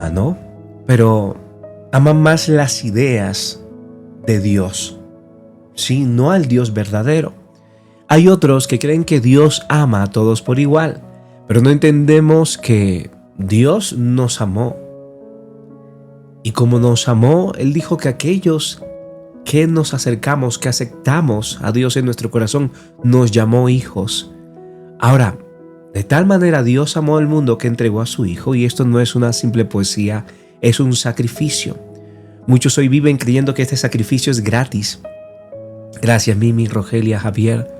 ama, ¿no? Pero ama más las ideas de Dios, sí, no al Dios verdadero. Hay otros que creen que Dios ama a todos por igual, pero no entendemos que Dios nos amó. Y como nos amó, Él dijo que aquellos que nos acercamos, que aceptamos a Dios en nuestro corazón, nos llamó hijos. Ahora, de tal manera Dios amó al mundo que entregó a su Hijo, y esto no es una simple poesía, es un sacrificio. Muchos hoy viven creyendo que este sacrificio es gratis. Gracias Mimi, Rogelia, Javier.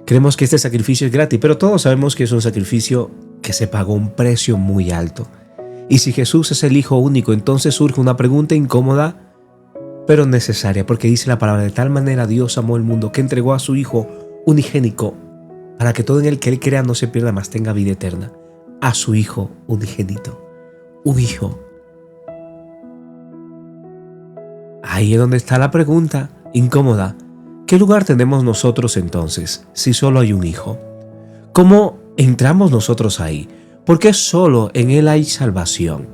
Creemos que este sacrificio es gratis, pero todos sabemos que es un sacrificio que se pagó un precio muy alto. Y si Jesús es el Hijo único, entonces surge una pregunta incómoda, pero necesaria, porque dice la palabra: de tal manera Dios amó el mundo que entregó a su Hijo unigénito, para que todo en el que Él crea no se pierda, mas tenga vida eterna. A su Hijo unigénito. Un hijo. Ahí es donde está la pregunta incómoda. ¿Qué lugar tenemos nosotros entonces, si solo hay un hijo? ¿Cómo entramos nosotros ahí? ¿Por qué solo en Él hay salvación?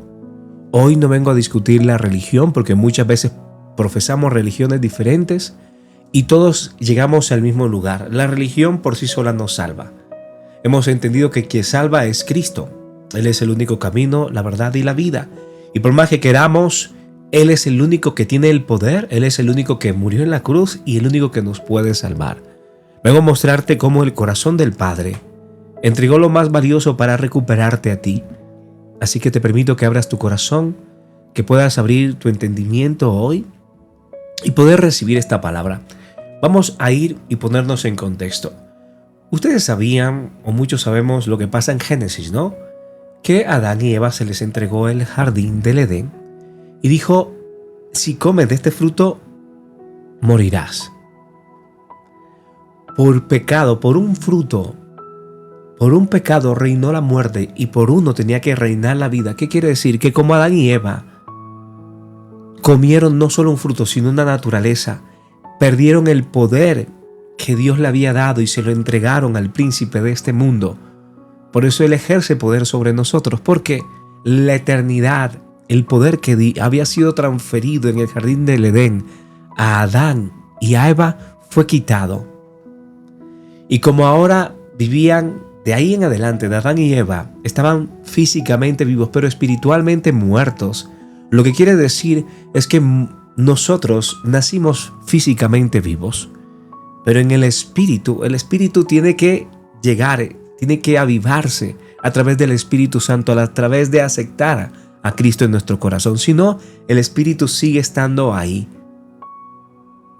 Hoy no vengo a discutir la religión, porque muchas veces profesamos religiones diferentes y todos llegamos al mismo lugar. La religión por sí sola no salva. Hemos entendido que quien salva es Cristo. Él es el único camino, la verdad y la vida. Y por más que queramos, Él es el único que tiene el poder, Él es el único que murió en la cruz y el único que nos puede salvar. Vengo a mostrarte cómo el corazón del Padre entregó lo más valioso para recuperarte a ti. Así que te permito que abras tu corazón, que puedas abrir tu entendimiento hoy y poder recibir esta palabra. Vamos a ir y ponernos en contexto. Ustedes sabían, o muchos sabemos, lo que pasa en Génesis, ¿no? Que a Adán y Eva se les entregó el jardín del Edén y dijo: si comes de este fruto, morirás. Por pecado, por un fruto, por un pecado reinó la muerte y por uno tenía que reinar la vida. ¿Qué quiere decir? Que como Adán y Eva comieron no solo un fruto, sino una naturaleza, perdieron el poder que Dios le había dado y se lo entregaron al príncipe de este mundo. Por eso Él ejerce poder sobre nosotros, porque la eternidad, el poder que había sido transferido en el jardín del Edén a Adán y a Eva fue quitado. Y como ahora vivían de ahí en adelante, de Adán y Eva, estaban físicamente vivos, pero espiritualmente muertos. Lo que quiere decir es que nosotros nacimos físicamente vivos, pero en el espíritu tiene que llegar, tiene que avivarse a través del Espíritu Santo, a través de aceptar a Cristo en nuestro corazón. Si no, el espíritu sigue estando ahí,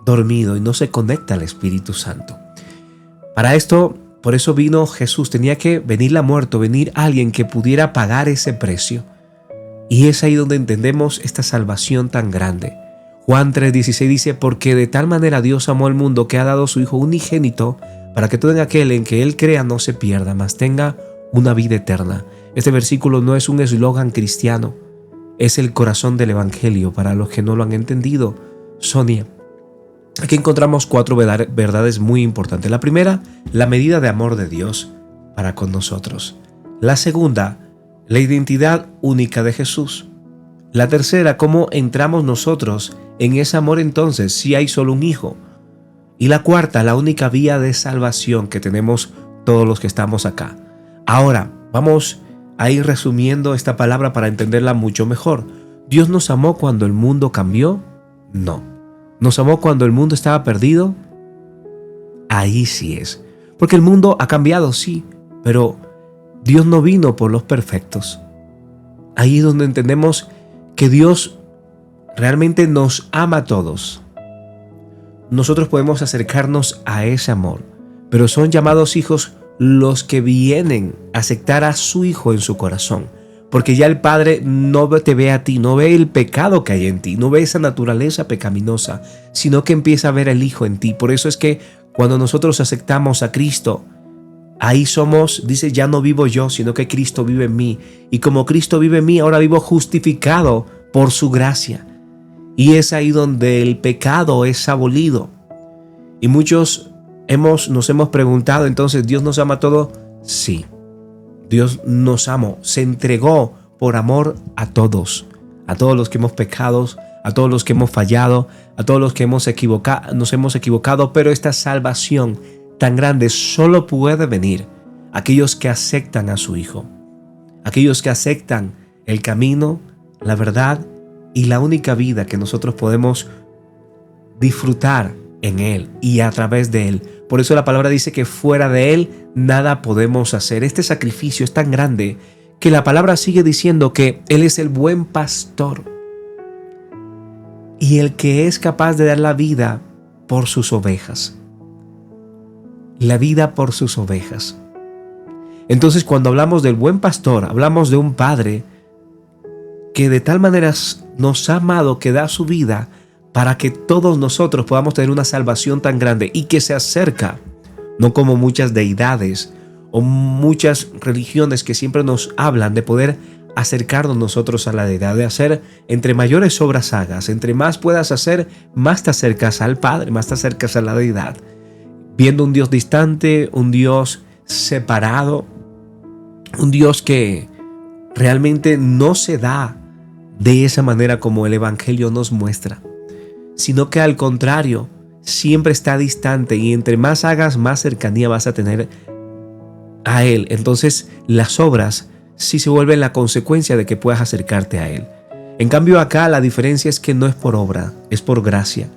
dormido, y no se conecta al Espíritu Santo. Para esto, por eso vino Jesús. Tenía que venir la muerte, venir alguien que pudiera pagar ese precio. Y es ahí donde entendemos esta salvación tan grande. Juan 3:16 dice: porque de tal manera Dios amó al mundo que ha dado a su Hijo unigénito, para que todo en aquel en que Él crea no se pierda, mas tenga una vida eterna. Este versículo no es un eslogan cristiano, es el corazón del Evangelio para los que no lo han entendido. Sonia, aquí encontramos 4 verdades muy importantes. La primera, la medida de amor de Dios para con nosotros. La segunda, la identidad única de Jesús. La tercera, cómo entramos nosotros en ese amor entonces si hay solo un hijo. Y la cuarta, la única vía de salvación que tenemos todos los que estamos acá. Ahora, vamos a ir resumiendo esta palabra para entenderla mucho mejor. ¿Dios nos amó cuando el mundo cambió? No. ¿Nos amó cuando el mundo estaba perdido? Ahí sí es. Porque el mundo ha cambiado, sí, pero Dios no vino por los perfectos. Ahí es donde entendemos que Dios realmente nos ama a todos. Nosotros podemos acercarnos a ese amor, pero son llamados hijos los que vienen a aceptar a su Hijo en su corazón, porque ya el Padre no te ve a ti, no ve el pecado que hay en ti, no ve esa naturaleza pecaminosa, sino que empieza a ver el Hijo en ti. Por eso es que cuando nosotros aceptamos a Cristo, ahí somos, dice, ya no vivo yo, sino que Cristo vive en mí. Y como Cristo vive en mí, ahora vivo justificado por su gracia. Y es ahí donde el pecado es abolido. Y muchos nos hemos preguntado, entonces, ¿Dios nos ama a todos? Sí, Dios nos amó, se entregó por amor a todos. a todos los que hemos pecado, a todos los que hemos fallado, a todos los que nos hemos equivocado, pero esta salvación tan grande solo puede venir a aquellos que aceptan a su Hijo, aquellos que aceptan el camino, la verdad y la única vida que nosotros podemos disfrutar en Él y a través de Él. Por eso la palabra dice que fuera de Él nada podemos hacer. Este sacrificio es tan grande que la palabra sigue diciendo que Él es el buen pastor y el que es capaz de dar la vida por sus ovejas. La vida por sus ovejas. Entonces, cuando hablamos del buen pastor, hablamos de un padre que de tal manera nos ha amado que da su vida para que todos nosotros podamos tener una salvación tan grande y que se acerca, no como muchas deidades o muchas religiones que siempre nos hablan de poder acercarnos nosotros a la deidad, de hacer entre mayores obras hagas, entre más puedas hacer, más te acercas al Padre, más te acercas a la deidad, viendo un Dios distante, un Dios separado, un Dios que realmente no se da de esa manera como el Evangelio nos muestra, sino que al contrario, siempre está distante y entre más hagas, más cercanía vas a tener a Él. Entonces las obras sí se vuelven la consecuencia de que puedas acercarte a Él. En cambio acá la diferencia es que no es por obra, es por gracia.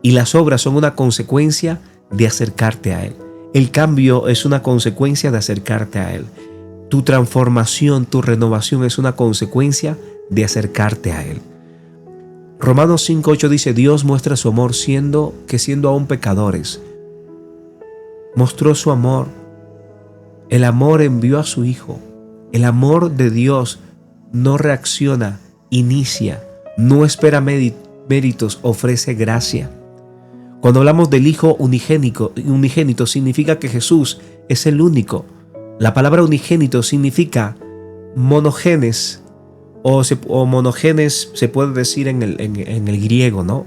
Y las obras son una consecuencia de acercarte a Él. El cambio es una consecuencia de acercarte a Él. Tu transformación, tu renovación es una consecuencia de acercarte a Él. Romanos 5:8 dice: Dios muestra su amor siendo aún pecadores. Mostró su amor. El amor envió a su Hijo. El amor de Dios no reacciona, inicia, no espera méritos, ofrece gracia. Cuando hablamos del Hijo unigénito significa que Jesús es el único. La palabra unigénito significa monogenes, o monogenes se puede decir en el griego, ¿no?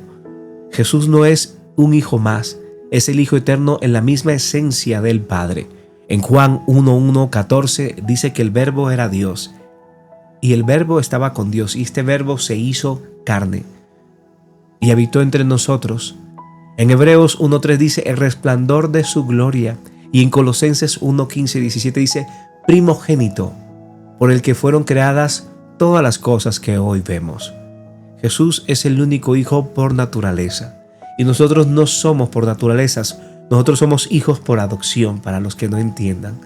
Jesús no es un hijo más, es el Hijo eterno en la misma esencia del Padre. En Juan 1:14 dice que el Verbo era Dios y el Verbo estaba con Dios y este Verbo se hizo carne y habitó entre nosotros. En Hebreos 1:3 dice el resplandor de su gloria y en Colosenses 1:15-17 dice primogénito por el que fueron creadas todas las cosas que hoy vemos. Jesús es el único Hijo por naturaleza y nosotros no somos por naturalezas. Nosotros somos hijos por adopción, para los que no entiendan.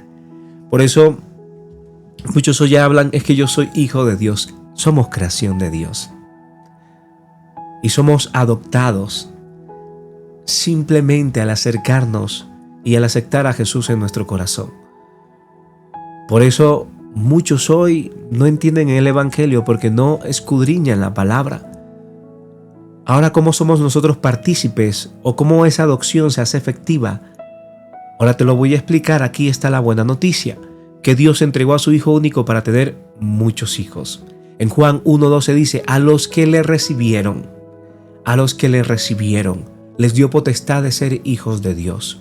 Por eso muchos hoy hablan, es que yo soy hijo de Dios. Somos creación de Dios. Y somos adoptados simplemente al acercarnos y al aceptar a Jesús en nuestro corazón. Por eso muchos hoy no entienden el Evangelio porque no escudriñan la palabra. Ahora, ¿cómo somos nosotros partícipes o cómo esa adopción se hace efectiva? Ahora te lo voy a explicar. Aquí está la buena noticia, que Dios entregó a su Hijo único para tener muchos hijos. En Juan 1:12 dice: a los que le recibieron, les dio potestad de ser hijos de Dios.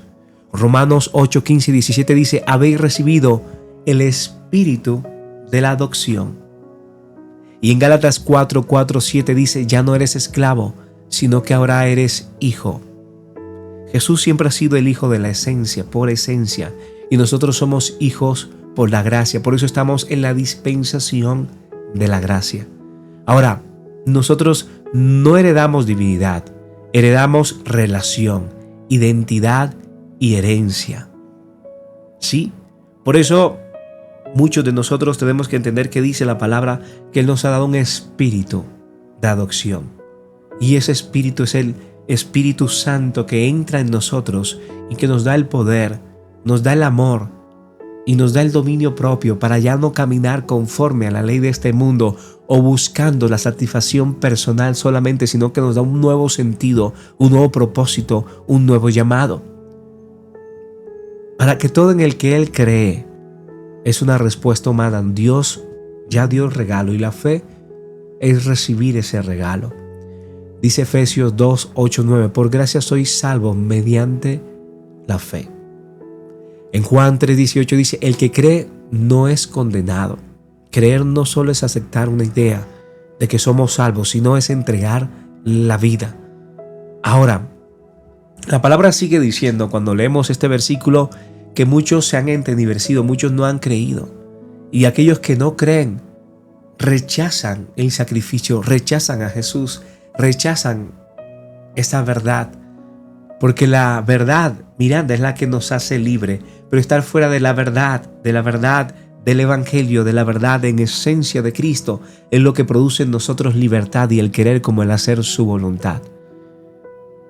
Romanos 8:15-17 dice: habéis recibido el espíritu de la adopción. Y en Gálatas 4:7 dice: ya no eres esclavo, sino que ahora eres hijo. Jesús siempre ha sido el Hijo de la esencia, por esencia, y nosotros somos hijos por la gracia. Por eso estamos en la dispensación de la gracia. Ahora, nosotros no heredamos divinidad, heredamos relación, identidad y herencia. ¿Sí? Por eso muchos de nosotros tenemos que entender que dice la palabra que Él nos ha dado un espíritu de adopción. Y ese espíritu es el Espíritu Santo que entra en nosotros y que nos da el poder, nos da el amor y nos da el dominio propio para ya no caminar conforme a la ley de este mundo o buscando la satisfacción personal solamente, sino que nos da un nuevo sentido, un nuevo propósito, un nuevo llamado. Para que todo en el que Él cree es una respuesta humana. Dios ya dio el regalo y la fe es recibir ese regalo. Dice Efesios 2:8-9: por gracia sois salvos mediante la fe. En Juan 3:18 dice: el que cree no es condenado. Creer no solo es aceptar una idea, de que somos salvos, sino es entregar la vida. Ahora, la palabra sigue diciendo cuando leemos este versículo que muchos se han entenebrecido, muchos no han creído. Y aquellos que no creen rechazan el sacrificio, rechazan a Jesús, rechazan esa verdad. Porque la verdad, mirad, es la que nos hace libre. Pero estar fuera de la verdad del Evangelio, de la verdad en esencia de Cristo, es lo que produce en nosotros libertad y el querer como el hacer su voluntad.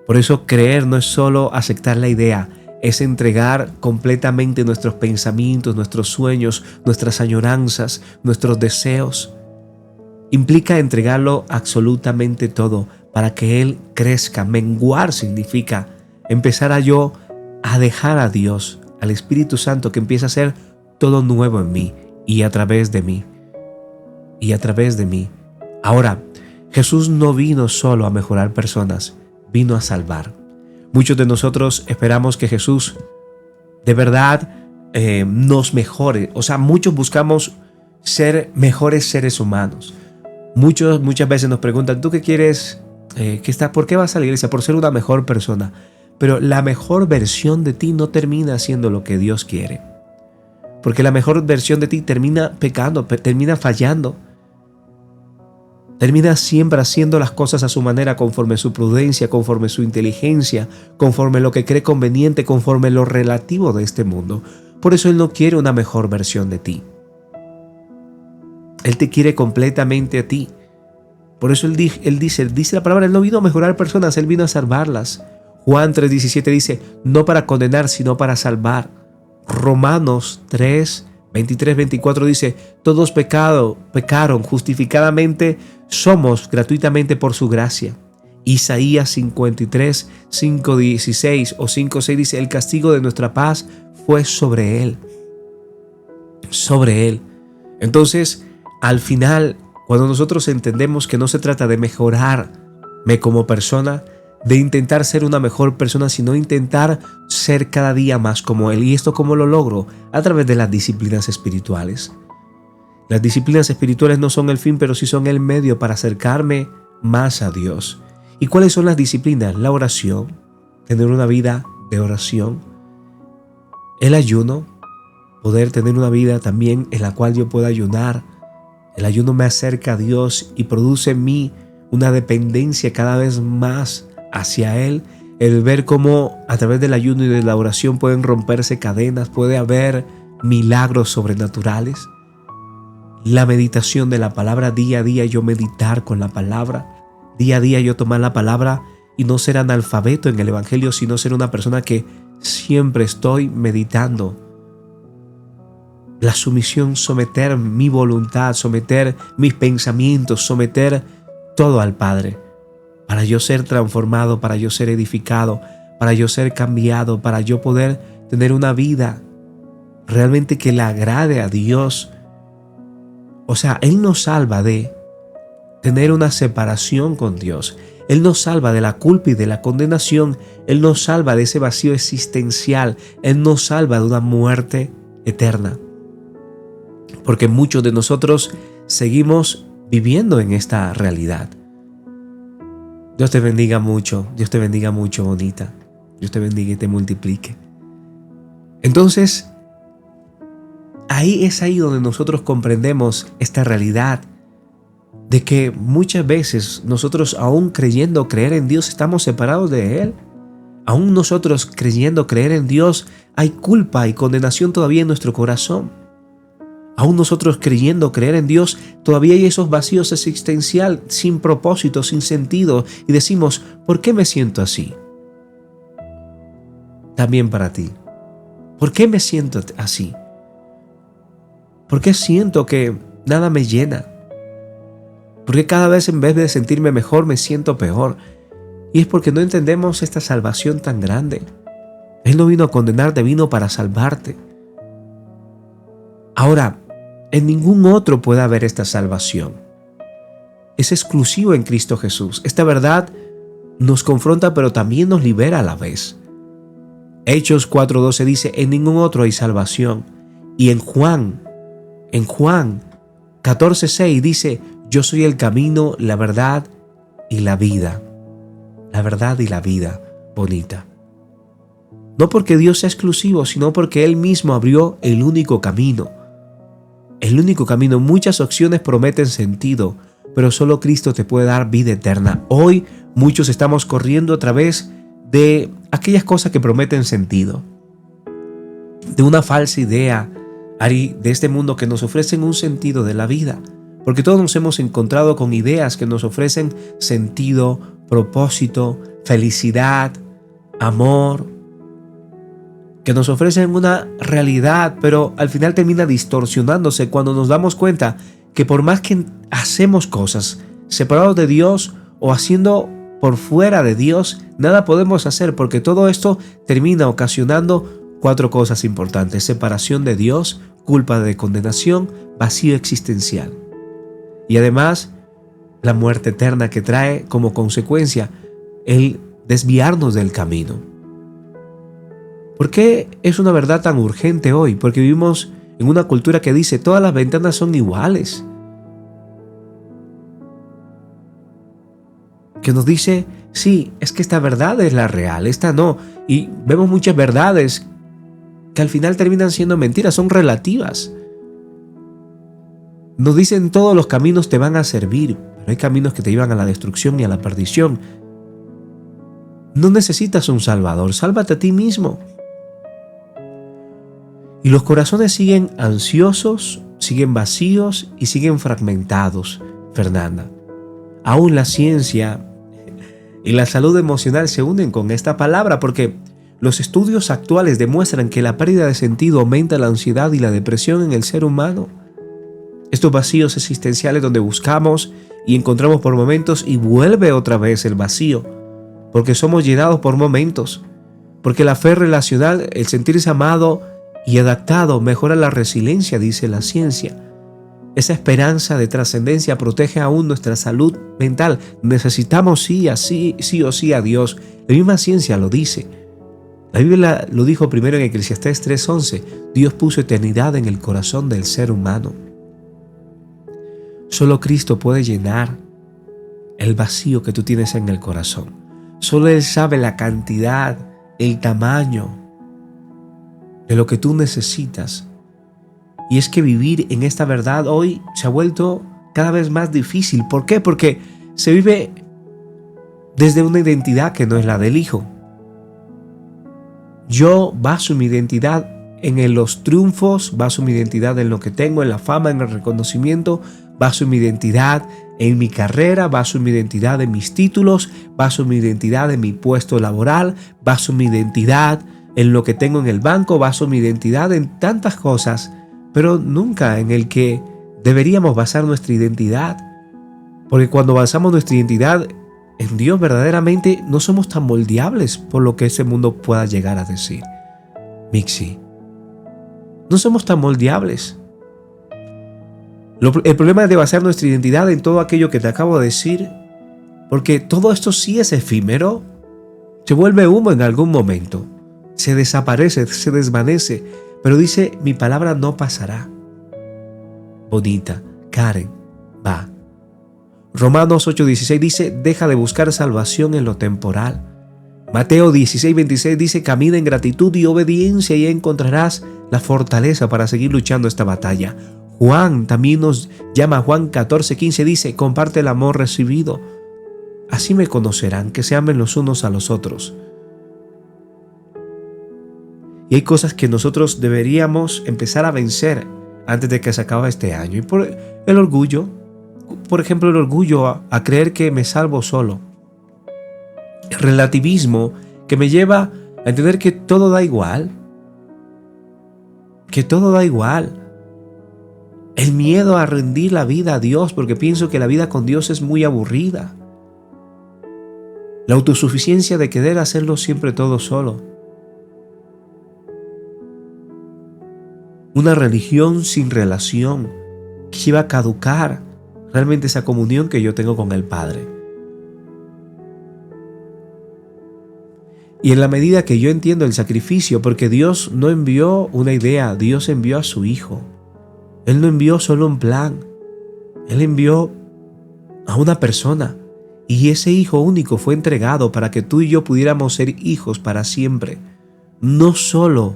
Por eso creer no es solo aceptar la idea, es entregar completamente nuestros pensamientos, nuestros sueños, nuestras añoranzas, nuestros deseos. Implica entregarlo absolutamente todo para que Él crezca. Menguar significa empezar a dejar a Dios, al Espíritu Santo, que empieza a hacer todo nuevo en mí y a través de mí. Ahora, Jesús no vino solo a mejorar personas, vino a salvar. Muchos de nosotros esperamos que Jesús de verdad nos mejore. O sea, muchos buscamos ser mejores seres humanos. Muchas veces nos preguntan, ¿tú qué quieres? ¿Por qué vas a la iglesia? Por ser una mejor persona. Pero la mejor versión de ti no termina siendo lo que Dios quiere. Porque la mejor versión de ti termina pecando, termina fallando. Termina siempre haciendo las cosas a su manera, conforme su prudencia, conforme su inteligencia, conforme lo que cree conveniente, conforme lo relativo de este mundo. Por eso Él no quiere una mejor versión de ti. Él te quiere completamente a ti. Por eso Él dice la palabra, Él no vino a mejorar personas, Él vino a salvarlas. Juan 3:17 dice, no para condenar, sino para salvar. Romanos 3:23-24 dice, todos pecaron, justificadamente somos gratuitamente por su gracia. Isaías 53:5-16 o 5:6 dice, el castigo de nuestra paz fue sobre Él. Sobre Él. Entonces, al final, cuando nosotros entendemos que no se trata de mejorarme como persona, de intentar ser una mejor persona, sino intentar ser cada día más como Él. ¿Y esto cómo lo logro? A través de las disciplinas espirituales. Las disciplinas espirituales no son el fin, pero sí son el medio para acercarme más a Dios. ¿Y cuáles son las disciplinas? La oración, tener una vida de oración, el ayuno, poder tener una vida también en la cual yo pueda ayunar. El ayuno me acerca a Dios y produce en mí una dependencia cada vez más hacia Él, el ver cómo a través del ayuno y de la oración pueden romperse cadenas, puede haber milagros sobrenaturales. La meditación de la palabra, día a día yo meditar con la palabra, día a día yo tomar la palabra y no ser analfabeto en el Evangelio, sino ser una persona que siempre estoy meditando. La sumisión, someter mi voluntad, someter mis pensamientos, someter todo al Padre. Para yo ser transformado, para yo ser edificado, para yo ser cambiado, para yo poder tener una vida realmente que le agrade a Dios. O sea, Él nos salva de tener una separación con Dios. Él nos salva de la culpa y de la condenación. Él nos salva de ese vacío existencial. Él nos salva de una muerte eterna. Porque muchos de nosotros seguimos viviendo en esta realidad. Dios te bendiga mucho, bonita. Dios te bendiga y te multiplique. Entonces, es ahí donde nosotros comprendemos esta realidad de que muchas veces nosotros, aún creyendo creer en Dios, estamos separados de Él. Aún nosotros creyendo creer en Dios, hay culpa y condenación todavía en nuestro corazón. Aún nosotros creyendo creer en Dios, todavía hay esos vacíos existenciales sin propósito, sin sentido. Y decimos, ¿por qué me siento así? También para ti. ¿Por qué me siento así? ¿Por qué siento que nada me llena? ¿Por qué cada vez en vez de sentirme mejor me siento peor? Y es porque no entendemos esta salvación tan grande. Él no vino a condenarte, vino para salvarte. Ahora, en ningún otro puede haber esta salvación. Es exclusivo en Cristo Jesús. Esta verdad nos confronta, pero también nos libera a la vez. Hechos 4:12 dice, en ningún otro hay salvación. Y en Juan 14:6 dice, Yo soy el camino, la verdad y la vida. La verdad y la vida, bonita. No porque Dios sea exclusivo, sino porque Él mismo abrió el único camino. El único camino. Muchas opciones prometen sentido, pero solo Cristo te puede dar vida eterna. Hoy muchos estamos corriendo a través de aquellas cosas que prometen sentido, de una falsa idea, Ari, de este mundo que nos ofrecen un sentido de la vida, porque todos nos hemos encontrado con ideas que nos ofrecen sentido, propósito, felicidad, amor, que nos ofrecen una realidad, pero al final termina distorsionándose cuando nos damos cuenta que por más que hacemos cosas separados de Dios o haciendo por fuera de Dios, nada podemos hacer, porque todo esto termina ocasionando 4 cosas importantes: separación de Dios, culpa de condenación, vacío existencial. Y además, la muerte eterna que trae como consecuencia el desviarnos del camino. ¿Por qué es una verdad tan urgente hoy? Porque vivimos en una cultura que dice todas las ventanas son iguales. Que nos dice, sí, es que esta verdad es la real, esta no. Y vemos muchas verdades que al final terminan siendo mentiras, son relativas. Nos dicen todos los caminos te van a servir, pero hay caminos que te llevan a la destrucción y a la perdición. No necesitas un salvador, sálvate a ti mismo. Y los corazones siguen ansiosos, siguen vacíos y siguen fragmentados, Fernanda. Aún la ciencia y la salud emocional se unen con esta palabra, porque los estudios actuales demuestran que la pérdida de sentido aumenta la ansiedad y la depresión en el ser humano. Estos vacíos existenciales donde buscamos y encontramos por momentos y vuelve otra vez el vacío, porque somos llenados por momentos, porque la fe relacional, el sentirse amado y adaptado, mejora la resiliencia, dice la ciencia. Esa esperanza de trascendencia protege aún nuestra salud mental. Necesitamos sí o sí a Dios. La misma ciencia lo dice. La Biblia lo dijo primero en Eclesiastés 3:11. Dios puso eternidad en el corazón del ser humano. Solo Cristo puede llenar el vacío que tú tienes en el corazón. Solo Él sabe la cantidad, el tamaño de lo que tú necesitas. Y es que vivir en esta verdad hoy se ha vuelto cada vez más difícil. ¿Por qué? Porque se vive desde una identidad que no es la del Hijo. Yo baso mi identidad en los triunfos, baso mi identidad en lo que tengo, en la fama, en el reconocimiento, baso mi identidad en mi carrera, baso mi identidad en mis títulos, baso mi identidad en mi puesto laboral, baso mi identidad en lo que tengo en el banco, baso mi identidad en tantas cosas, pero nunca en el que deberíamos basar nuestra identidad. Porque cuando basamos nuestra identidad en Dios, verdaderamente no somos tan moldeables por lo que ese mundo pueda llegar a decir. Mixi, no somos tan moldeables. El problema es de basar nuestra identidad en todo aquello que te acabo de decir, porque todo esto sí es efímero, se vuelve humo en algún momento, se desaparece, se desvanece, pero dice, mi palabra no pasará. Bonita, Karen, va. Romanos 8:16 dice, deja de buscar salvación en lo temporal. Mateo 16:26 dice, camina en gratitud y obediencia y encontrarás la fortaleza para seguir luchando esta batalla. Juan también nos llama, Juan 14:15 dice, comparte el amor recibido. Así me conocerán, que se amen los unos a los otros. Y hay cosas que nosotros deberíamos empezar a vencer antes de que se acabe este año. Y por el orgullo, por ejemplo, el orgullo a creer que me salvo solo. El relativismo que me lleva a entender que todo da igual. Que todo da igual. El miedo a rendir la vida a Dios porque pienso que la vida con Dios es muy aburrida. La autosuficiencia de querer hacerlo siempre todo solo. Una religión sin relación que lleva a caducar realmente esa comunión que yo tengo con el Padre. Y en la medida que yo entiendo el sacrificio, porque Dios no envió una idea, Dios envió a su Hijo. Él no envió solo un plan, Él envió a una persona y ese Hijo único fue entregado para que tú y yo pudiéramos ser hijos para siempre. No solo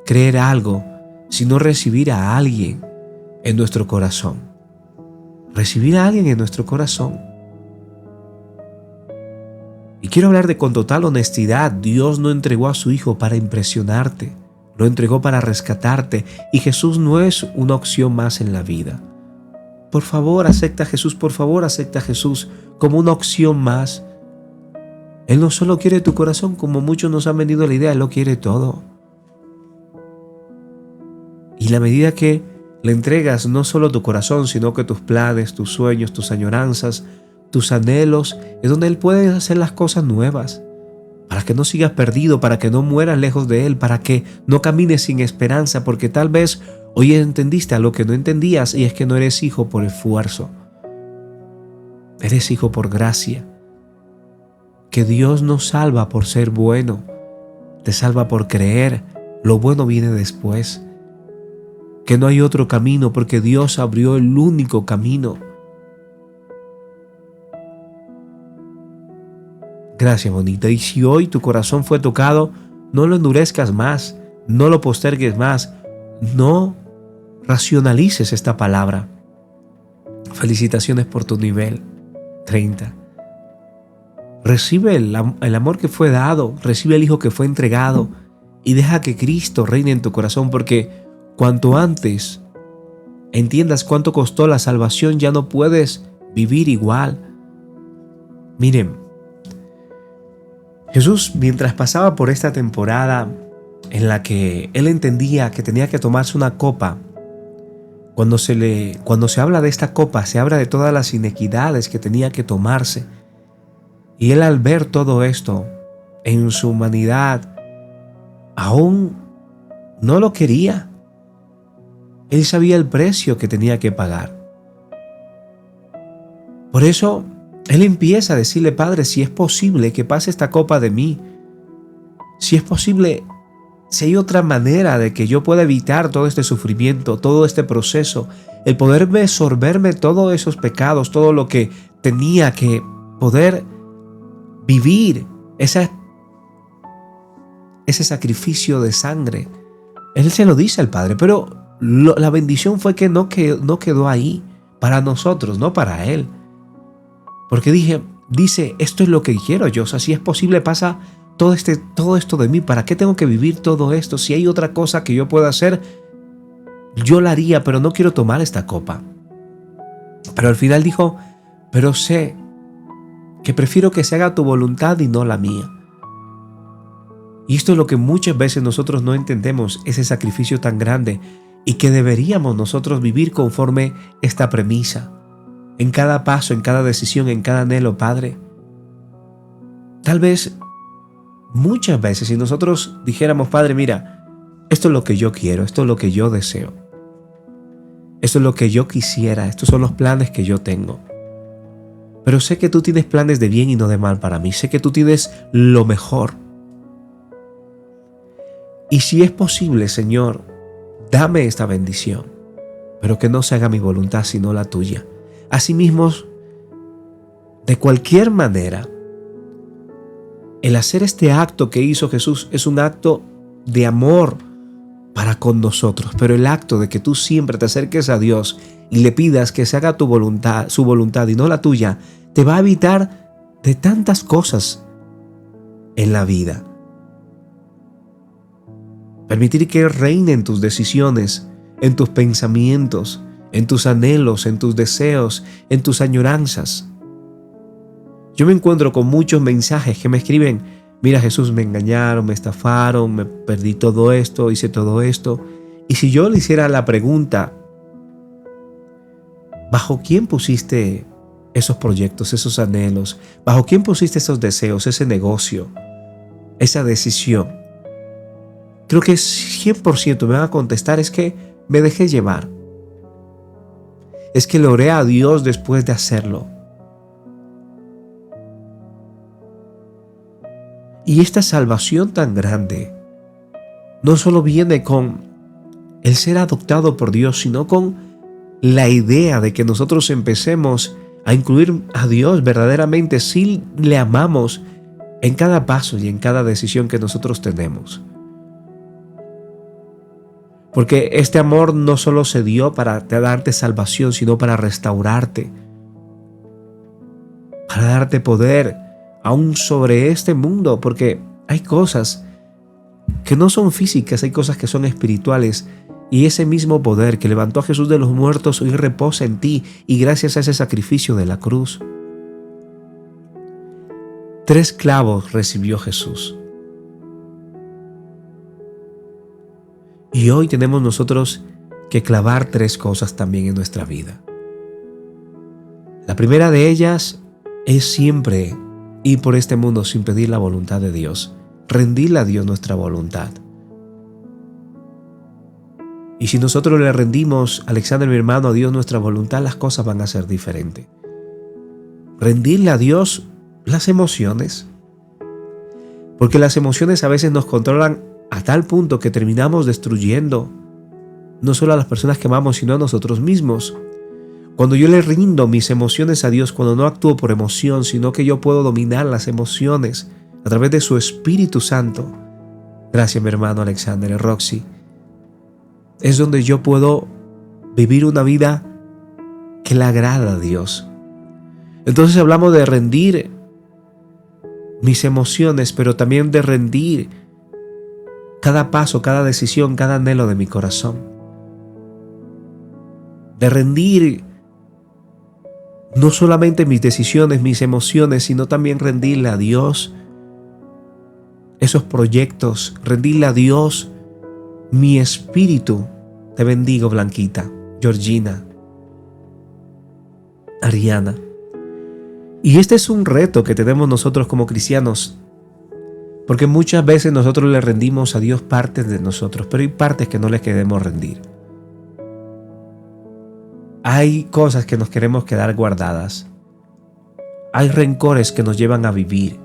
creer algo, sino recibir a alguien en nuestro corazón. Recibir a alguien en nuestro corazón. Y quiero hablar de con total honestidad. Dios no entregó a su Hijo para impresionarte, lo entregó para rescatarte, y Jesús no es una opción más en la vida. Por favor, acepta a Jesús, por favor, acepta a Jesús como una opción más. Él no solo quiere tu corazón, como muchos nos han vendido la idea, Él lo quiere todo. Y la medida que le entregas no solo tu corazón, sino que tus planes, tus sueños, tus añoranzas, tus anhelos, es donde Él puede hacer las cosas nuevas, para que no sigas perdido, para que no mueras lejos de Él, para que no camines sin esperanza, porque tal vez hoy entendiste a lo que no entendías, y es que no eres hijo por esfuerzo, eres hijo por gracia, que Dios no salva por ser bueno, te salva por creer, lo bueno viene después, que no hay otro camino porque Dios abrió el único camino. Gracias, bonita. Y si hoy tu corazón fue tocado, no lo endurezcas más, no lo postergues más, no racionalices esta palabra. Felicitaciones por tu nivel 30. Recibe el amor que fue dado, recibe el Hijo que fue entregado y deja que Cristo reine en tu corazón, porque cuanto antes entiendas cuánto costó la salvación, ya no puedes vivir igual. Miren, Jesús, mientras pasaba por esta temporada en la que Él entendía que tenía que tomarse una copa, cuando se habla de esta copa, se habla de todas las inequidades que tenía que tomarse. Y Él, al ver todo esto en su humanidad, aún no lo quería. Él sabía el precio que tenía que pagar. Por eso Él empieza a decirle: Padre, si es posible que pase esta copa de mí, si es posible, si hay otra manera de que yo pueda evitar todo este sufrimiento, todo este proceso, el poderme sorberme todos esos pecados, todo lo que tenía que poder vivir, ese sacrificio de sangre. Él se lo dice al Padre, pero la bendición fue que no quedó ahí para nosotros, no para Él. Porque dice, esto es lo que quiero yo. O sea, si es posible, pasa todo esto de mí. ¿Para qué tengo que vivir todo esto? Si hay otra cosa que yo pueda hacer, yo la haría, pero no quiero tomar esta copa. Pero al final dijo, pero sé que prefiero que se haga tu voluntad y no la mía. Y esto es lo que muchas veces nosotros no entendemos, ese sacrificio tan grande, y que deberíamos nosotros vivir conforme esta premisa. En cada paso, en cada decisión, en cada anhelo, Padre. Tal vez, muchas veces, si nosotros dijéramos, Padre, mira, esto es lo que yo quiero, esto es lo que yo deseo, esto es lo que yo quisiera, estos son los planes que yo tengo. Pero sé que tú tienes planes de bien y no de mal para mí, sé que tú tienes lo mejor. Y si es posible, Señor, dame esta bendición, pero que no se haga mi voluntad sino la tuya. Asimismo, de cualquier manera, el hacer este acto que hizo Jesús es un acto de amor para con nosotros, pero el acto de que tú siempre te acerques a Dios y le pidas que se haga tu voluntad, su voluntad y no la tuya, te va a evitar de tantas cosas en la vida. Permitir que Él reine en tus decisiones, en tus pensamientos, en tus anhelos, en tus deseos, en tus añoranzas. Yo me encuentro con muchos mensajes que me escriben: mira, Jesús, me engañaron, me estafaron, me perdí todo esto, hice todo esto. Y si yo le hiciera la pregunta, ¿bajo quién pusiste esos proyectos, esos anhelos? ¿Bajo quién pusiste esos deseos, ese negocio, esa decisión? Creo que 100% me van a contestar: es que me dejé llevar. Es que le oré a Dios después de hacerlo. Y esta salvación tan grande no solo viene con el ser adoptado por Dios, sino con la idea de que nosotros empecemos a incluir a Dios verdaderamente si le amamos en cada paso y en cada decisión que nosotros tenemos. Porque este amor no solo se dio para darte salvación, sino para restaurarte, para darte poder aún sobre este mundo, porque hay cosas que no son físicas, hay cosas que son espirituales, y ese mismo poder que levantó a Jesús de los muertos hoy reposa en ti, y gracias a ese sacrificio de la cruz. 3 clavos recibió Jesús. Y hoy tenemos nosotros que clavar 3 cosas también en nuestra vida. La primera de ellas es siempre ir por este mundo sin pedir la voluntad de Dios, rendirle a Dios nuestra voluntad. Y si nosotros le rendimos, Alexander, mi hermano, a Dios nuestra voluntad, las cosas van a ser diferentes. Rendirle a Dios las emociones, porque las emociones a veces nos controlan a tal punto que terminamos destruyendo no solo a las personas que amamos, sino a nosotros mismos. Cuando yo le rindo mis emociones a Dios, cuando no actúo por emoción, sino que yo puedo dominar las emociones a través de su Espíritu Santo, gracias mi hermano Alexander y Roxy, es donde yo puedo vivir una vida que le agrada a Dios. Entonces hablamos de rendir mis emociones, pero también de rendir cada paso, cada decisión, cada anhelo de mi corazón. De rendir no solamente mis decisiones, mis emociones, sino también rendirle a Dios esos proyectos, rendirle a Dios mi espíritu. Te bendigo, Blanquita, Georgina, Ariana. Y este es un reto que tenemos nosotros como cristianos, porque muchas veces nosotros le rendimos a Dios partes de nosotros, pero hay partes que no le queremos rendir. Hay cosas que nos queremos quedar guardadas. Hay rencores que nos llevan a vivir,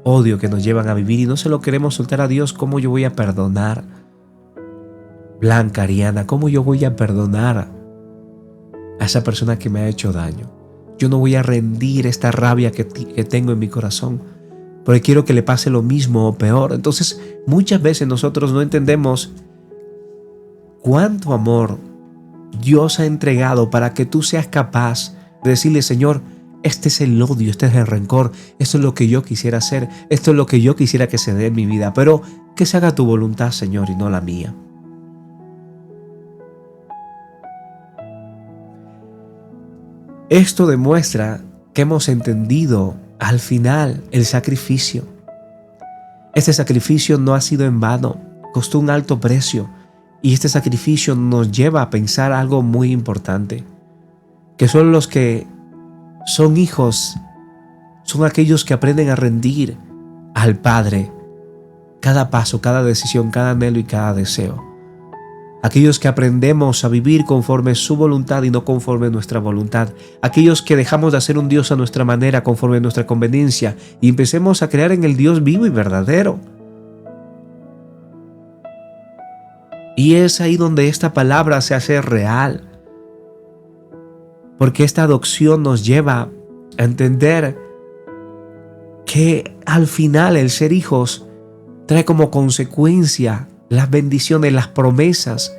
odio que nos llevan a vivir y no se lo queremos soltar a Dios. ¿Cómo yo voy a perdonar? Blanca, Ariana, ¿cómo yo voy a perdonar a esa persona que me ha hecho daño? Yo no voy a rendir esta rabia que tengo en mi corazón, porque quiero que le pase lo mismo o peor. Entonces, muchas veces nosotros no entendemos cuánto amor Dios ha entregado para que tú seas capaz de decirle: Señor, este es el odio, este es el rencor, esto es lo que yo quisiera hacer, esto es lo que yo quisiera que se dé en mi vida, pero que se haga tu voluntad, Señor, y no la mía. Esto demuestra que hemos entendido al final el sacrificio. Este sacrificio no ha sido en vano, costó un alto precio, y este sacrificio nos lleva a pensar algo muy importante, que son los que son hijos, son aquellos que aprenden a rendir al Padre cada paso, cada decisión, cada anhelo y cada deseo. Aquellos que aprendemos a vivir conforme su voluntad y no conforme nuestra voluntad. Aquellos que dejamos de hacer un Dios a nuestra manera, conforme a nuestra conveniencia, y empecemos a creer en el Dios vivo y verdadero. Y es ahí donde esta palabra se hace real, porque esta adopción nos lleva a entender que al final el ser hijos trae como consecuencia las bendiciones, las promesas.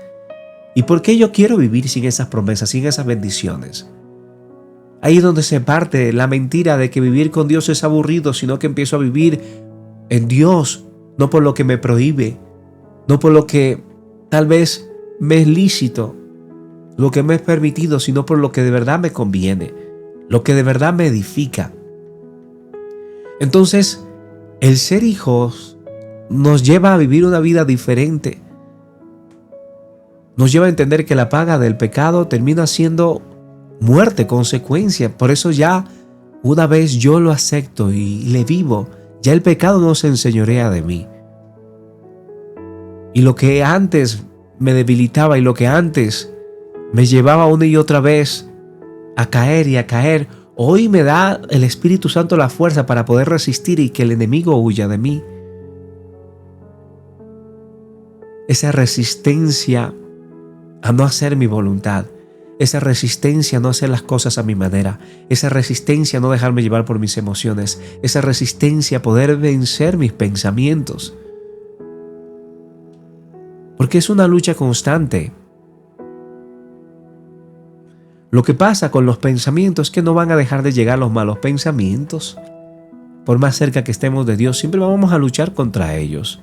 ¿Y por qué yo quiero vivir sin esas promesas, sin esas bendiciones? Ahí es donde se parte la mentira de que vivir con Dios es aburrido, sino que empiezo a vivir en Dios, no por lo que me prohíbe, no por lo que tal vez me es lícito, lo que me es permitido, sino por lo que de verdad me conviene, lo que de verdad me edifica. Entonces, el ser hijos nos lleva a vivir una vida diferente. Nos lleva a entender que la paga del pecado termina siendo muerte, consecuencia. Por eso ya una vez yo lo acepto y le vivo, ya el pecado no se enseñorea de mí. Y lo que antes me debilitaba y lo que antes me llevaba una y otra vez a caer y a caer, hoy me da el Espíritu Santo la fuerza para poder resistir y que el enemigo huya de mí. Esa resistencia a no hacer mi voluntad, esa resistencia a no hacer las cosas a mi manera, esa resistencia a no dejarme llevar por mis emociones, esa resistencia a poder vencer mis pensamientos. Porque es una lucha constante. Lo que pasa con los pensamientos es que no van a dejar de llegar los malos pensamientos. Por más cerca que estemos de Dios, siempre vamos a luchar contra ellos.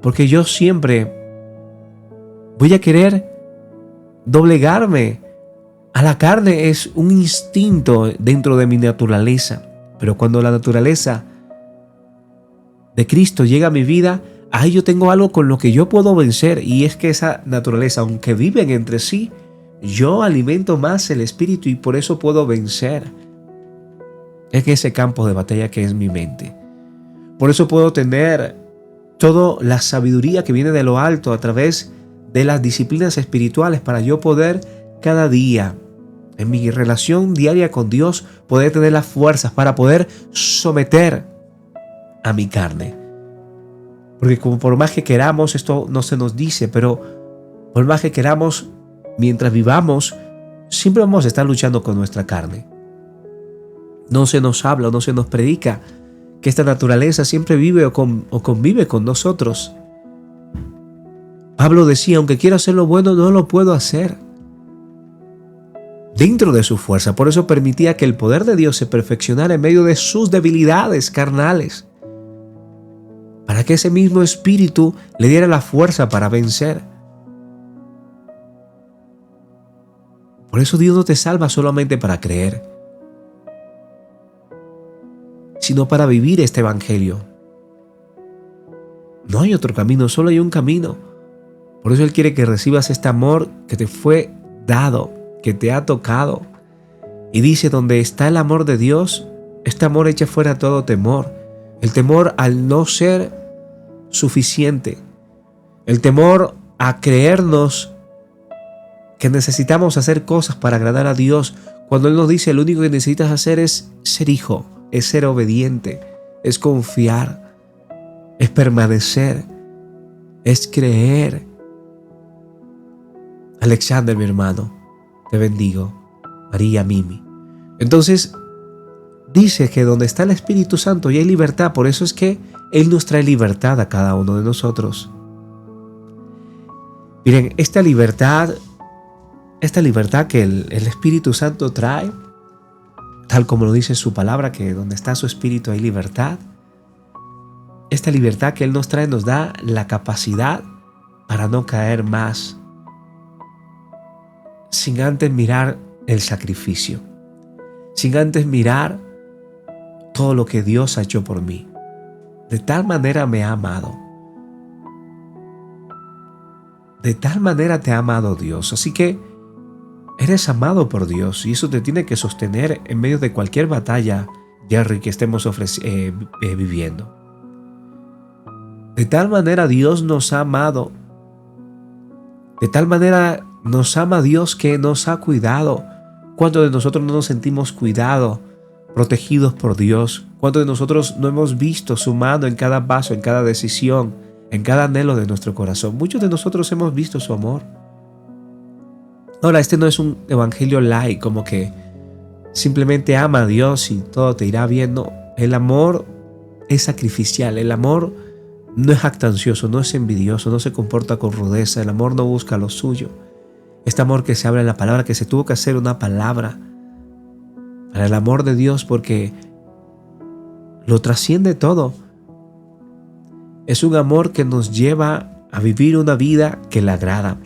Porque yo siempre voy a querer doblegarme a la carne. Es un instinto dentro de mi naturaleza. Pero cuando la naturaleza de Cristo llega a mi vida, ahí yo tengo algo con lo que yo puedo vencer. Y es que esa naturaleza, aunque viven entre sí, yo alimento más el espíritu y por eso puedo vencer en ese campo de batalla que es mi mente. Por eso puedo tener toda la sabiduría que viene de lo alto a través de las disciplinas espirituales para yo poder cada día, en mi relación diaria con Dios, poder tener las fuerzas para poder someter a mi carne. Porque como por más que queramos, esto no se nos dice, pero por más que queramos, mientras vivamos, siempre vamos a estar luchando con nuestra carne. No se nos habla, no se nos predica que esta naturaleza siempre vive o convive con nosotros. Pablo decía, aunque quiero hacer lo bueno, no lo puedo hacer. Dentro de su fuerza, por eso permitía que el poder de Dios se perfeccionara en medio de sus debilidades carnales, para que ese mismo espíritu le diera la fuerza para vencer. Por eso Dios no te salva solamente para creer, sino para vivir este evangelio. No hay otro camino, solo hay un camino. Por eso Él quiere que recibas este amor que te fue dado, que te ha tocado. Y dice, donde está el amor de Dios, este amor echa fuera todo temor. El temor al no ser suficiente. El temor a creernos que necesitamos hacer cosas para agradar a Dios, cuando Él nos dice, lo único que necesitas hacer es ser hijo, es ser obediente, es confiar, es permanecer, es creer. Alexander, mi hermano, te bendigo. María, Mimi. Entonces, dice que donde está el Espíritu Santo ya hay libertad. Por eso es que Él nos trae libertad a cada uno de nosotros. Miren, esta libertad que el Espíritu Santo trae, tal como lo dice su palabra, que donde está su Espíritu hay libertad. Esta libertad que Él nos trae nos da la capacidad para no caer más, sin antes mirar el sacrificio, sin antes mirar todo lo que Dios ha hecho por mí. De tal manera me ha amado. De tal manera te ha amado Dios. Así que eres amado por Dios y eso te tiene que sostener en medio de cualquier batalla, Jerry, que estemos viviendo. De tal manera Dios nos ha amado. De tal manera nos ama Dios que nos ha cuidado. ¿Cuántos de nosotros no nos sentimos cuidados, protegidos por Dios? ¿Cuántos de nosotros no hemos visto su mano en cada paso, en cada decisión, en cada anhelo de nuestro corazón? Muchos de nosotros hemos visto su amor. Ahora, este no es un evangelio light, como que simplemente ama a Dios y todo te irá bien. No, el amor es sacrificial. El amor no es jactancioso, no es envidioso, no se comporta con rudeza. El amor no busca lo suyo. Este amor que se habla en la palabra, que se tuvo que hacer una palabra para el amor de Dios, porque lo trasciende todo. Es un amor que nos lleva a vivir una vida que le agrada.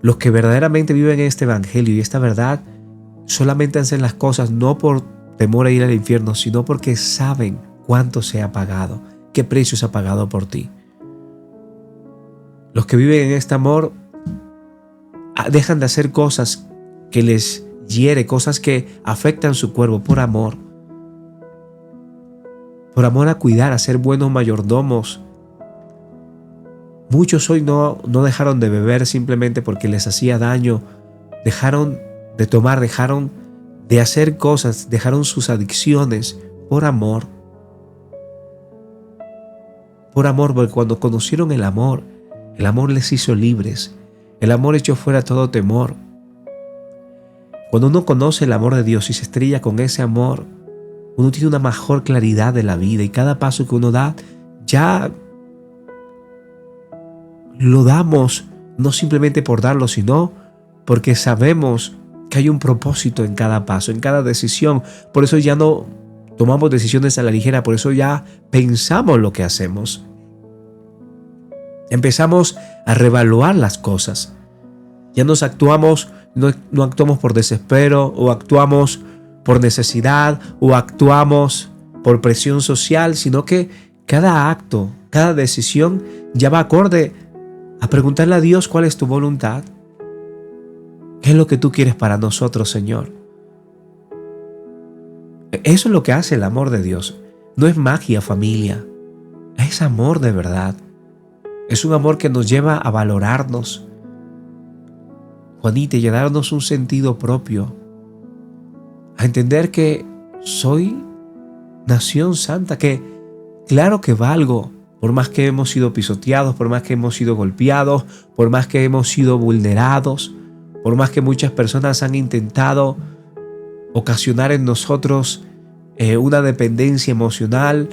Los que verdaderamente viven este evangelio y esta verdad solamente hacen las cosas no por temor a ir al infierno, sino porque saben cuánto se ha pagado, qué precio se ha pagado por ti. Los que viven en este amor dejan de hacer cosas que les hiere, cosas que afectan su cuerpo por amor a cuidar, a ser buenos mayordomos. Muchos hoy no dejaron de beber simplemente porque les hacía daño, dejaron de tomar, dejaron de hacer cosas, dejaron sus adicciones por amor. Por amor, porque cuando conocieron el amor les hizo libres. El amor echó fuera todo temor. Cuando uno conoce el amor de Dios y se estrella con ese amor, uno tiene una mejor claridad de la vida y cada paso que uno da ya lo damos no simplemente por darlo, sino porque sabemos que hay un propósito en cada paso, en cada decisión. Por eso ya no tomamos decisiones a la ligera, por eso ya pensamos lo que hacemos. Empezamos a reevaluar las cosas. Ya no actuamos por desespero, o actuamos por necesidad, o actuamos por presión social, sino que cada acto, cada decisión ya va acorde a preguntarle a Dios cuál es tu voluntad. ¿Qué es lo que tú quieres para nosotros, Señor? Eso es lo que hace el amor de Dios. No es magia, familia. Es amor de verdad. Es un amor que nos lleva a valorarnos, Juanita, y a darnos un sentido propio, a entender que soy nación santa, que claro que valgo, por más que hemos sido pisoteados, por más que hemos sido golpeados, por más que hemos sido vulnerados, por más que muchas personas han intentado ocasionar en nosotros una dependencia emocional,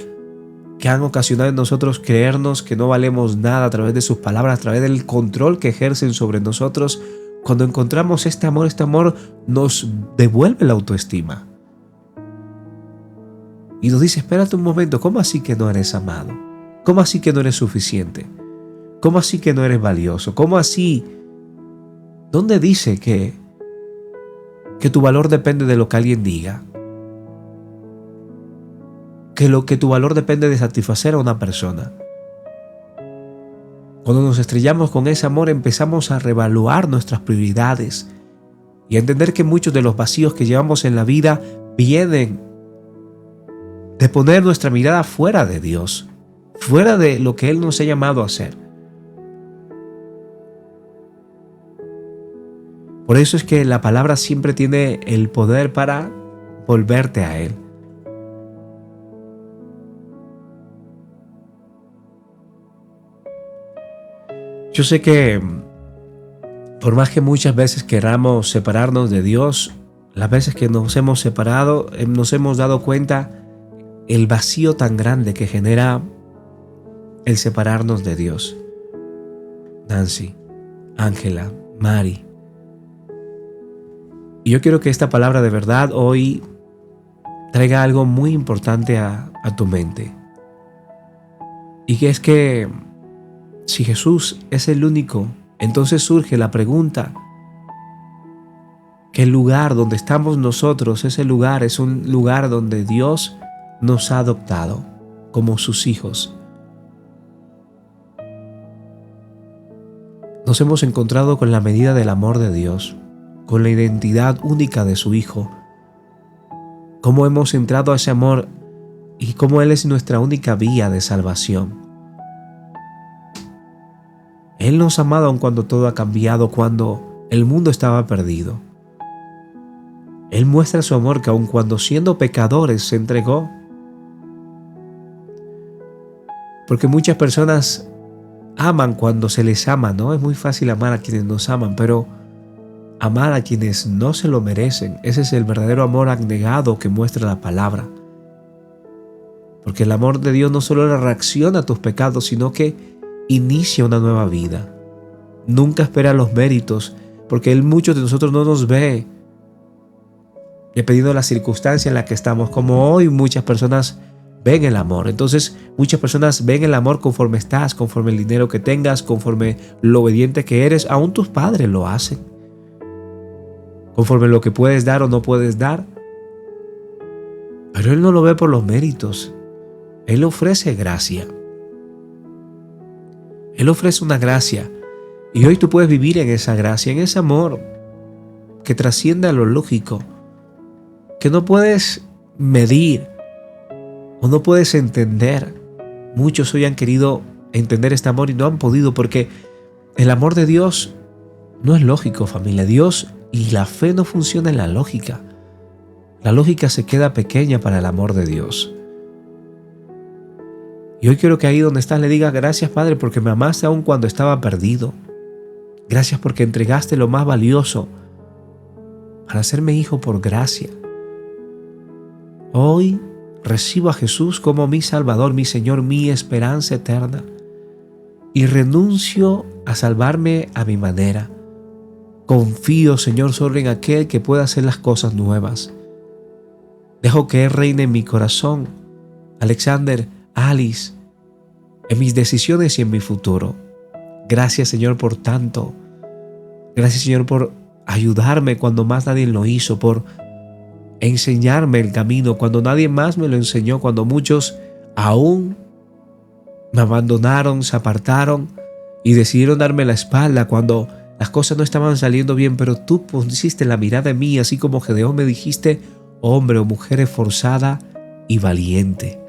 que han ocasionado en nosotros creernos que no valemos nada a través de sus palabras, a través del control que ejercen sobre nosotros. Cuando encontramos este amor nos devuelve la autoestima. Y nos dice, espérate un momento, ¿cómo así que no eres amado? ¿Cómo así que no eres suficiente? ¿Cómo así que no eres valioso? ¿Cómo así? ¿Dónde dice que tu valor depende de lo que alguien diga? Que tu valor depende de satisfacer a una persona. Cuando nos estrellamos con ese amor, empezamos a reevaluar nuestras prioridades y a entender que muchos de los vacíos que llevamos en la vida vienen de poner nuestra mirada fuera de Dios, fuera de lo que Él nos ha llamado a hacer. Por eso es que la palabra siempre tiene el poder para volverte a Él. Yo sé que por más que muchas veces queramos separarnos de Dios, las veces que nos hemos separado, nos hemos dado cuenta el vacío tan grande que genera el separarnos de Dios. Nancy, Ángela, Mari. Y yo quiero que esta palabra de verdad hoy traiga algo muy importante a tu mente. Y que es que si Jesús es el único, entonces surge la pregunta, que el lugar donde estamos nosotros, ese lugar es un lugar donde Dios nos ha adoptado como sus hijos. Nos hemos encontrado con la medida del amor de Dios, con la identidad única de su Hijo, cómo hemos entrado a ese amor y cómo Él es nuestra única vía de salvación. Él nos ha amado aun cuando todo ha cambiado, cuando el mundo estaba perdido. Él muestra su amor que aun cuando siendo pecadores se entregó. Porque muchas personas aman cuando se les ama, ¿no? Es muy fácil amar a quienes nos aman, pero amar a quienes no se lo merecen, ese es el verdadero amor abnegado que muestra la palabra. Porque el amor de Dios no solo reacciona a tus pecados, sino que inicia una nueva vida. Nunca espera los méritos, porque muchos de nosotros no nos ve dependiendo de la circunstancia en la que estamos. Como hoy muchas personas ven el amor. Entonces muchas personas ven el amor conforme estás, conforme el dinero que tengas, conforme lo obediente que eres. Aún tus padres lo hacen. Conforme lo que puedes dar o no puedes dar. Pero Él no lo ve por los méritos. Él ofrece gracia. Él ofrece una gracia. Y hoy tú puedes vivir en esa gracia, en ese amor que trasciende a lo lógico, que no puedes medir o no puedes entender. Muchos hoy han querido entender este amor y no han podido, porque el amor de Dios no es lógico, familia. Dios y la fe no funciona en la lógica. La lógica se queda pequeña para el amor de Dios. Y hoy quiero que ahí donde estás le digas gracias, Padre, porque me amaste aún cuando estaba perdido. Gracias porque entregaste lo más valioso para hacerme hijo por gracia. Hoy recibo a Jesús como mi Salvador, mi Señor, mi esperanza eterna. Y renuncio a salvarme a mi manera. Confío, Señor, solo en aquel que pueda hacer las cosas nuevas. Dejo que Él reine en mi corazón, Alexander, Alice, en mis decisiones y en mi futuro. Gracias, Señor, por tanto. Gracias, Señor, por ayudarme cuando más nadie lo hizo, por enseñarme el camino cuando nadie más me lo enseñó, cuando muchos aún me abandonaron, se apartaron y decidieron darme la espalda cuando las cosas no estaban saliendo bien, pero tú pusiste la mirada en mí, así como Gedeón me dijiste, hombre o mujer esforzada y valiente.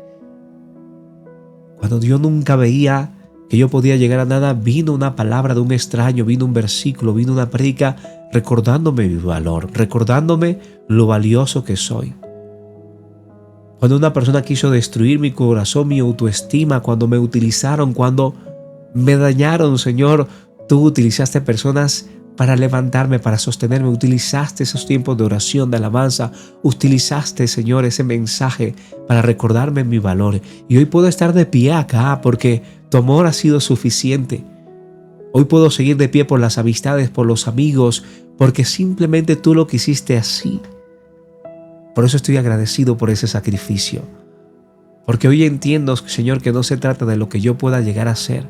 Cuando yo nunca veía que yo podía llegar a nada, vino una palabra de un extraño, vino un versículo, vino una prédica recordándome mi valor, recordándome lo valioso que soy. Cuando una persona quiso destruir mi corazón, mi autoestima, cuando me utilizaron, cuando me dañaron, Señor, tú utilizaste personas para levantarme, para sostenerme. Utilizaste esos tiempos de oración, de alabanza. Utilizaste, Señor, ese mensaje para recordarme mi valor. Y hoy puedo estar de pie acá porque tu amor ha sido suficiente. Hoy puedo seguir de pie por las amistades, por los amigos, porque simplemente tú lo quisiste así. Por eso estoy agradecido por ese sacrificio. Porque hoy entiendo, Señor, que no se trata de lo que yo pueda llegar a ser.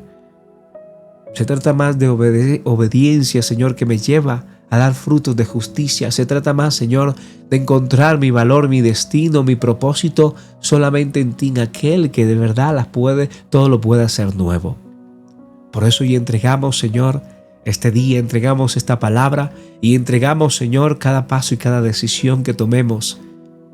Se trata más de obediencia, Señor, que me lleva a dar frutos de justicia. Se trata más, Señor, de encontrar mi valor, mi destino, mi propósito solamente en ti, en aquel que de verdad todo lo puede hacer nuevo. Por eso hoy entregamos, Señor, este día, entregamos esta palabra y entregamos, Señor, cada paso y cada decisión que tomemos.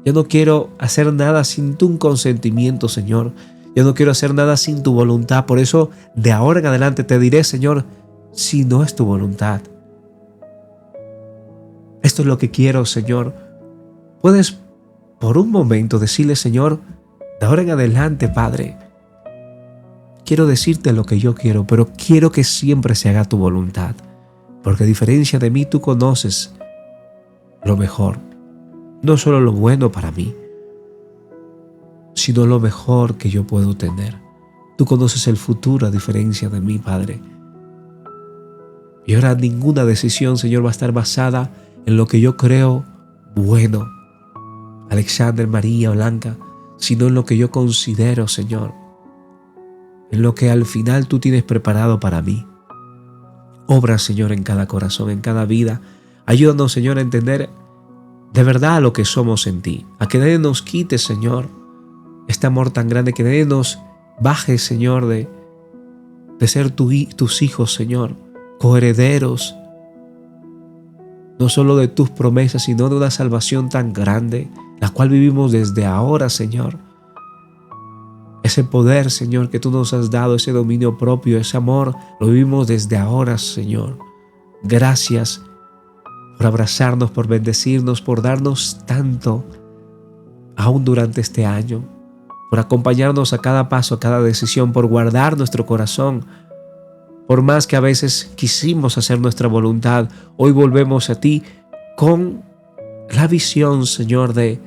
Yo no quiero hacer nada sin tu consentimiento, Señor. Yo no quiero hacer nada sin tu voluntad. Por eso, de ahora en adelante te diré, Señor, si no es tu voluntad. Esto es lo que quiero, Señor. Puedes por un momento decirle, Señor, de ahora en adelante, Padre, quiero decirte lo que yo quiero, pero quiero que siempre se haga tu voluntad. Porque a diferencia de mí, tú conoces lo mejor. No solo lo bueno para mí, sino lo mejor que yo puedo tener. Tú conoces el futuro a diferencia de mí, Padre. Y ahora ninguna decisión, Señor, va a estar basada en lo que yo creo bueno, Alexander, María, Blanca, sino en lo que yo considero, Señor, en lo que al final tú tienes preparado para mí. Obra, Señor, en cada corazón, en cada vida. Ayúdanos, Señor, a entender de verdad lo que somos en ti. A que nadie nos quite, Señor, este amor tan grande, que nadie nos baje, Señor, de ser tus hijos, Señor, coherederos, no solo de tus promesas, sino de una salvación tan grande, la cual vivimos desde ahora, Señor. Ese poder, Señor, que tú nos has dado, ese dominio propio, ese amor, lo vivimos desde ahora, Señor. Gracias por abrazarnos, por bendecirnos, por darnos tanto, aún durante este año, por acompañarnos a cada paso, a cada decisión, por guardar nuestro corazón. Por más que a veces quisimos hacer nuestra voluntad, hoy volvemos a ti con la visión, Señor, de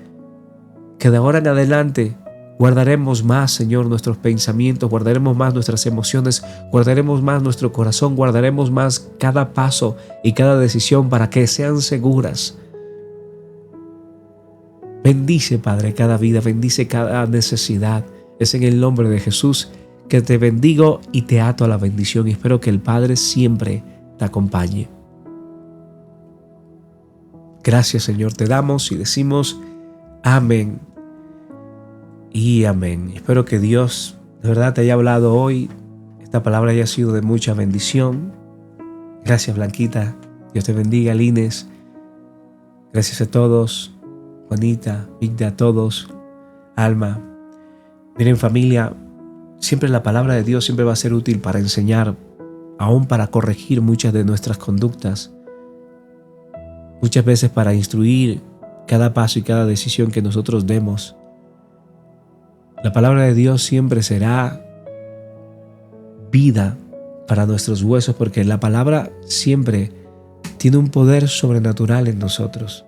que de ahora en adelante guardaremos más, Señor, nuestros pensamientos, guardaremos más nuestras emociones, guardaremos más nuestro corazón, guardaremos más cada paso y cada decisión para que sean seguras. Bendice, Padre, cada vida, bendice cada necesidad. Es en el nombre de Jesús que te bendigo y te ato a la bendición, y espero que el Padre siempre te acompañe. Gracias, Señor, te damos y decimos amén y amén. Espero que Dios de verdad te haya hablado hoy. Esta palabra haya sido de mucha bendición. Gracias, Blanquita. Dios te bendiga, Lines. Gracias a todos. Juanita, Vigda, a todos. Alma. Miren, familia, siempre la palabra de Dios siempre va a ser útil para enseñar, aún para corregir muchas de nuestras conductas. Muchas veces para instruir cada paso y cada decisión que nosotros demos. La palabra de Dios siempre será vida para nuestros huesos, porque la palabra siempre tiene un poder sobrenatural en nosotros.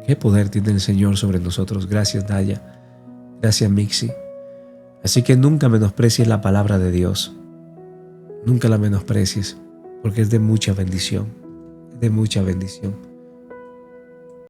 ¿Qué poder tiene el Señor sobre nosotros? Gracias, Daya. Gracias, Mixi. Así que nunca menosprecies la palabra de Dios. Nunca la menosprecies, porque es de mucha bendición. Es de mucha bendición.